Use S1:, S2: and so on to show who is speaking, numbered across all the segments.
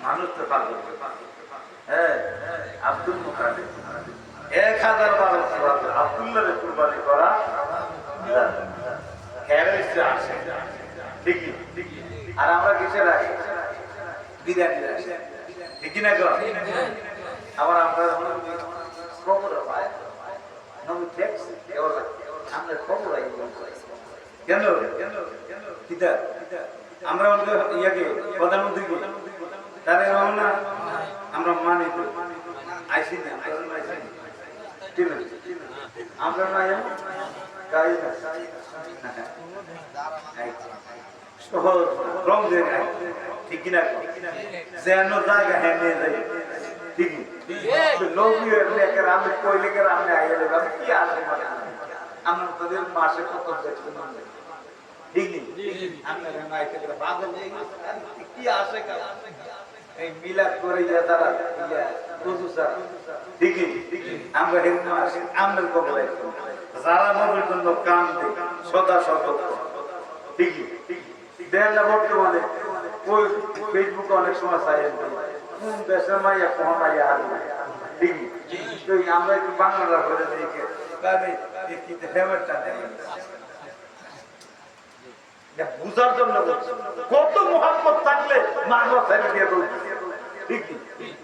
S1: মানুষ তো পাগল। হ্যাঁ, আব্দুল মুতালিব 1012 আব্দুল্লাহর কুরবানি করা খেয়ালে আসে ঠিকই। আর আমরা কিসের রাখি? বিরিয়ানি রাখি, ঠিক না গো? আবার আমরা খবর পাই নবী ট্যাক্স এওলা আমরা খবর আই কেন কিটা আমরা ইয়াকে প্রধানমন্ত্রী বলি তারে না আমরা মানি তো আইসি না ঠিক না আমরা না কাই না সহজ রং দেয় ঠিক কিনা যেন জায়গা হ্যাঁ নিয়ে যায় ঠিক নবী এর আমি কইলে কে আমি আইলে আমি কি আসে মানে আমরা তাদের মাসে কত দেখছেন ঠিক নেই আমরা নাইতে করে পাগল হয়ে গেছে কি আসে কা এই মিলাদ করে যা তারা ওযু স্যার ঠিক আমরা হেন মাস আমরা কবল যারা নবীর জন্য কাম দেয় সদা সতর্ক ঠিক দেন না বর্তমানে ওই ফেসবুকে অনেক সময় চাইেন কোন দেশের মাইয়া কোন মাইয়া হারবে ঠিক তো আমরা একটু বাংলাটা করে দেখে তাহলে কি হেমারটা দেয় বুঝার জন্য কত মোহাম্মত থাকলে মানব ছেড়ে দিয়ে বলছে ঠিক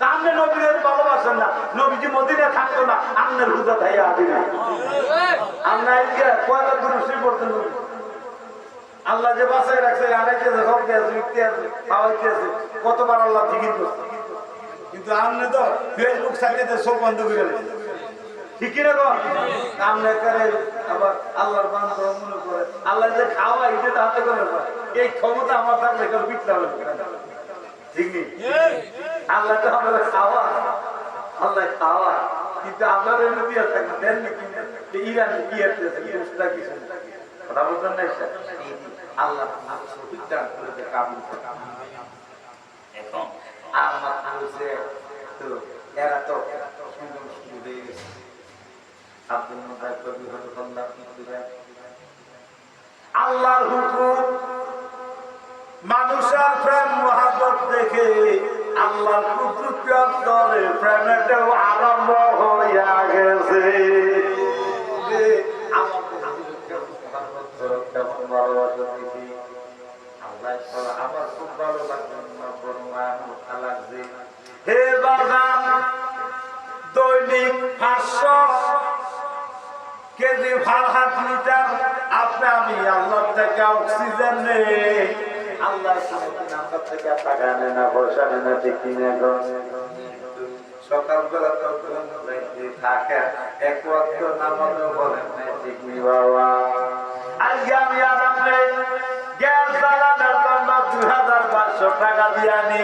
S1: তাহলে নবীর ভালোবাসেন না নবীজি মদিনা থাকতো না আমনের হুজা থাইয়া আদিনা আমরা আজকে কয়টা দুরুশি পড়তেন আল্লাহ যে বাসায় রাখছে আড়াইতেছে সবকে আছে লিখতে আছে খাওয়াইতে আছে কতবার আল্লাহ জিকির করছে কিন্তু আমনে তো ফেসবুক সাইটে সব বন্ধ করে দিয়েছে ঠিক না গো আমনে করে আবার আল্লাহর বান্দা মনে করে আল্লাহ যে খাওয়া এটা হাতে করে এই ক্ষমতা আমার থাকলে কেউ পিছলা হবে ঠিক নেই আল্লাহ তো আমাদের খাওয়া আল্লাহ খাওয়া কিন্তু আপনার এমনি দিয়ে থাকে দেন নাকি ইরান কি আছে বুঝতে কিছু কথা বলছেন না স্যার আল্লাহ বিজ্ঞান করে কাবু এখন আমার বলছে তো এরা তো সুন্দর শুরু হয়ে গেছে আব্দুল মুতালিব হযরতুল্লাহ কি করে আল্লাহর হুকুম মানুষের প্রেম মহব্বত দেখে আল্লাহর কুদরতি অন্তরে প্রেমটাও আরম্ভ হইয়া গেছে আমার খুব ভালো লাগছে হে বাজান দৈনিক 500 কেজি ভাত লিটার আপনি আমি আল্লাহ থেকে অক্সিজেন নেই আল্লাহ আমার থেকে টাকা নেয় না পয়সা নেয় না ঠিক কিনে সকালবেলা তো থাকে এক ওয়াক্ত নামাজও বলেন না ঠিক নি বাবা আজকে আমি আর আপনি গ্যাস জ্বালানোর জন্য 2500 টাকা দিয়ে আনি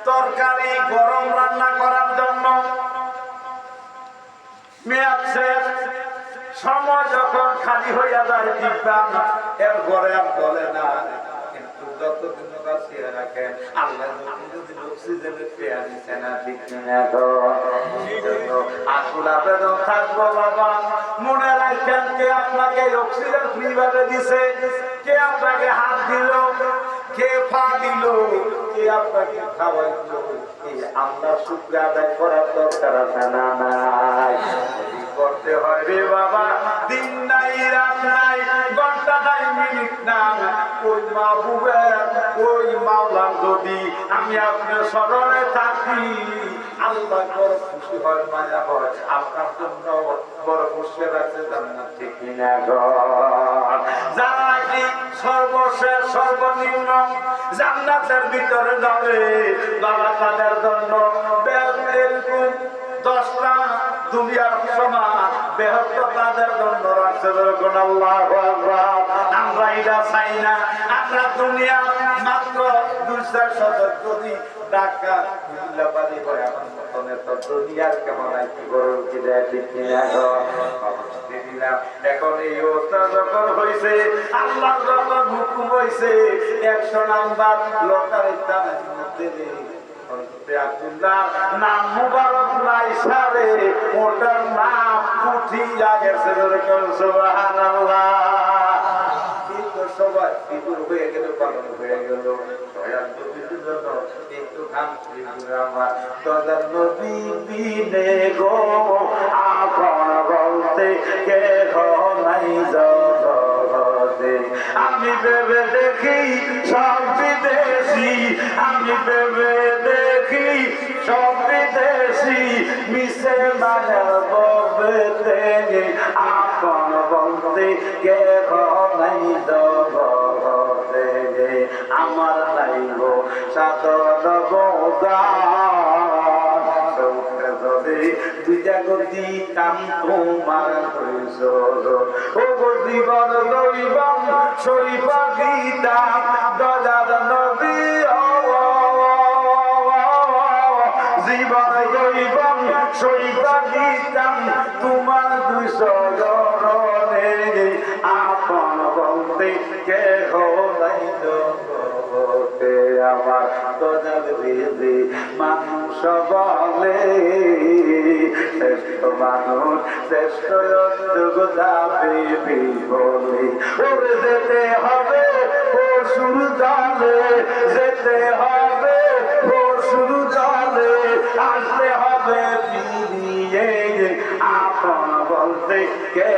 S1: তরকারি গরম রান্না করার জন্য মেয়াদ শেষ সময় যখন খালি হইয়া যায় দিব্যাং এর ঘরে আর বলে না কিন্তু যতদিন বাঁচিয়ে রাখেন আল্লাহ যদি অক্সিজেনের পেয়ে দিচ্ছে না ঠিক না আসল আবেদন থাকবো বাবা মনে রাখেন কে আপনাকে অক্সিজেন ফ্রি ভাবে দিছে কে আপনাকে হাত দিল কে পা দিল কে আপনাকে খাওয়াইল আমরা শুকরিয়া আদায় করার দরকার আছে না নাই করতে হয় রে বাবা দিন নাই রাত নাই ঘন্টা নাই মিনিট নাই ওই মাহবুবের ওই মাওলার যদি আমি আপনার স্মরণে থাকি আল্লাহ বড় খুশি হয় মায়া হয় আপনার জন্য বড় খুশি রাখছে জান্নাত ঠিক না গো যারা কি সর্বশেষ সর্বনিম্ন জান্নাতের ভিতরে যাবে বাবা তাদের জন্য এরকম 10টা দুনিয়ার সমান বেহত্ত তাদের জন্য রাখছে যখন আল্লাহু আকবার আমরা এটা চাই না আমরা দুনিয়া মাত্র 200 কোটি টাকা লাভারি হয় আমার মতনে তো দুনিয়ার কেমন কি বড় কি দেয় ঠিক না গো এখন এই অবস্থা যখন হয়েছে আল্লাহ যখন হুকুম হয়েছে 100 নাম্বার লটারির মধ্যে নাম মুবারক নাই সারে ওটার নাম উঠিয়া গেছে সুবহানাল্লাহ কিন্তু সবাই বিদুর হয়ে গেল পাগল হয়ে গেল জন্য একটু গান আমার দয়ার নবী বিনে গো আপন বলতে কে নাই জগতে। আমি ভেবে দেখি সব বিদেশি, আমি ভেবে দেখি সব বিদেশি মিশে মানে বলতে আপন বলতে কে নাই জগতে। আমার লাইব সাধন দুইটা গতি কাম তোমার ও জীবন দৈবম শরীফা গীতা দয়ার নবী জীবন দৈবম শরীফা গীতা তোমার দুই চরণে আপন বলতে কে নাই জগতে। আমার দয়াল বেদে মানুষ বলে শ্রেষ্ঠ মানুষ শ্রেষ্ঠ যাবে বলে ওরে যেতে হবে পশুর জলে, যেতে হবে পশুর জলে, আসতে হবে ফিরিয়ে আপন বলতে কে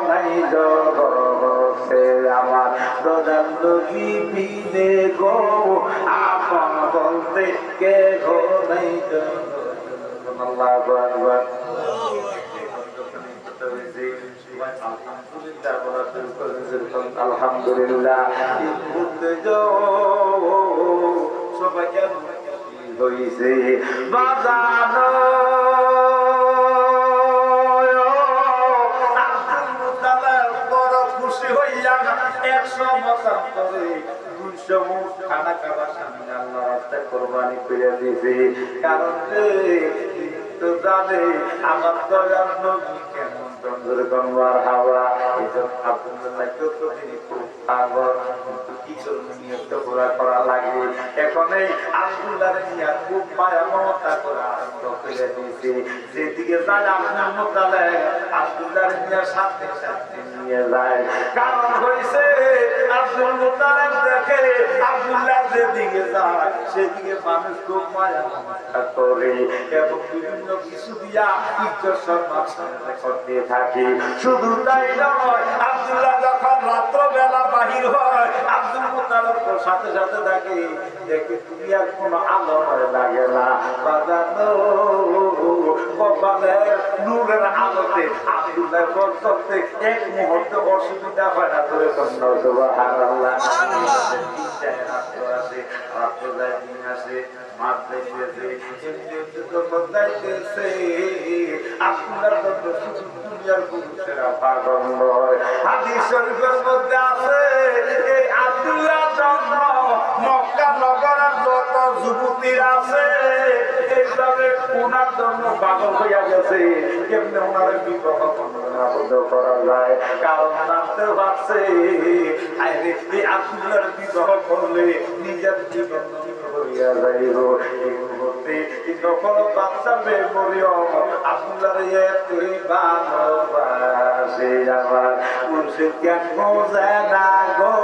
S1: নাই জগতে। আমার দয়াল নবী বিনে গো আপন বলতে কে নাই জগতে। আল্লাহু আকবার। আলহামদুলিল্লাহ সবাই হয়েছে বাজানো বড় খুশি হইয়া 100 বছর পরে 200 মুঠ খানা খাবার সামনে আল্লাহ রাস্তায় কোরবানি করে দিয়েছে। কারণ তো জানে আমার দয়ার নবী কেমন চন্দ্রের গঙ্গার হাওয়া। এই জন্য আব্দুল্লাহ তো তিনি খুব পাগল, কিন্তু কি করবেন নিয়ত পুরা করা লাগে। এখন এই আব্দুল্লাহ নিয়ে খুব মায়া মমতা করে আনন্দ করে দিয়েছে। যেদিকে যায় আপনার মোতালে আব্দুল্লাহ নিয়ে সাথে সাথে নিয়ে যায়। কারণ হয়েছে আব্দুল মুতালেব দেখে আব্দুল্লাহ যেদিকে যায় সেদিকে মানুষ খুব মায়া মমতা করে এবং বিভিন্ন কিছু দিয়া ইজ্জত সম্মান করতে থাকে। শুধু তাই নয়, আব্দুল্লাহ যখন রাত্রবেলা বাহির হয় আব্দুল মুতালেব সাথে সাথে থাকে, দেখে তুমি আর কোনো আলো লাগে না বাজানো কপালের নূরের আলোতে আব্দুল্লাহ করতে এক মুহূর্তে অসুবিধা হয় না। ধরে সুবহানাল্লাহ। রাত্র আসে, রাত্র যায় দিন আসে, মাঠ যাইতেছে, যখন যাইতেছে আব্দুল্লাহর মধ্যে শুধু দুনিয়ার পুরুষেরা পাগল হয়। হাদিস শরীফের মধ্যে আছে এই আব্দুল্লাহ জন্ম মক্কা নগরের যত যুবতীরা আছে এইভাবে ওনার জন্য পাগল হইয়া গেছে। কেমনে ওনার বিবাহ বন্ধ করা যায়? কারণ জানতে পারছে এই আব্দুল্লাহর বিবাহ করলে নিজের জীবন হইয়া যাইব। এই মুহূর্তে যখন বাচ্চা বের করিও আব্দুল্লাহর এতই ভালোবাসে আমার পুরুষে কেন বোঝে না গো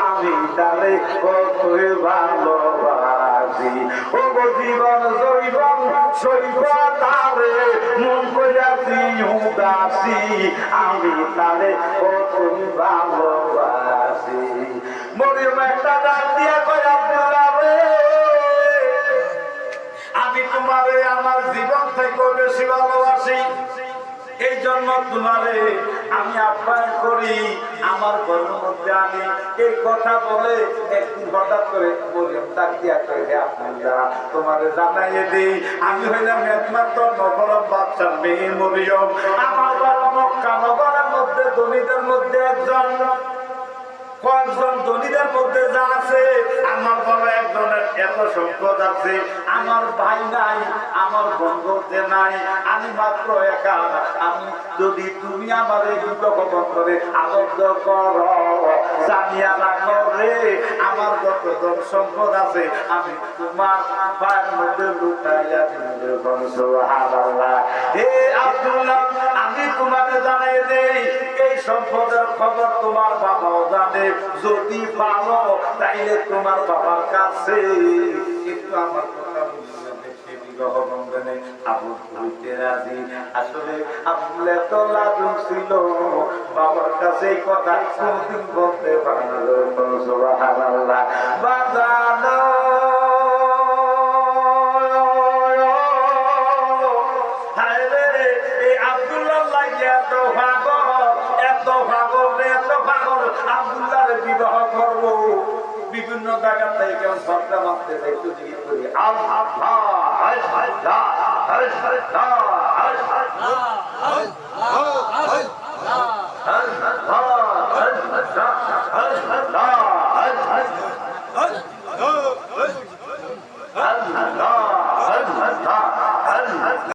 S1: আমি তালে কতই ভালোবাসি। ও জীবন জৈবন শৈবা তারে মন কইরাছি উদাসী আমি তালে কতই ভালোবাসি। মরিয়ম একটা ডাক দিয়া কই আব্দুল্লাহ রে আমি তোমারে আমার জীবন থেকে বেশি ভালোবাসি, এই জন্য তোমারে আমি আহ্বান করি আমার ঘরের মধ্যে আনি। এই কথা বলে একদিন হঠাৎ করে মরিয়ম ডাক দিয়া কই হে আব্দুল্লাহ তোমারে জানাইয়ে দেই আমি হইলাম একমাত্র নগরের বাচ্চার মেয়ে মরিয়ম। আমার বাবা মক্কা নগরের মধ্যে ধনীদের মধ্যে একজন, কয়েকজন ধনীদের মধ্যে যা আছে আমার বড় একজনের এত সম্পদ আছে, আমার ভাই নাই, আমার বন্ধুতে নাই, আমি মাত্র একা। আমি যদি তুমি আমার এই বিবাহ বন্ধনে আবদ্ধ করো জানিয়া না করে আমার যত ধন সম্পদ আছে আমি তোমার পায়ের মধ্যে লুটাইয়া দিলে সুবহানাল্লাহ। হে আব্দুল্লাহ আমি তোমাকে জানাই দেই এই সম্পদের খবর তোমার বাবাও জানে, কাছে যদি পারো তাইলে তোমার বাবার কাছে একটু আমার কথা বুঝলে দেখে বিবাহ বন্ধনে আবদ্ধ হইতে রাজি। আসলে আব্দুল এত লাজুক ছিল, বাবার কাছে এই কথা কোনদিন বলতে পারে না। সুবহানাল্লাহ। বাজানো বিবাহ করব বিভিন্ন জায়গা থেকে কেমন সরকার মানতেছে একটু জিজ্ঞেস করি আল্লাহ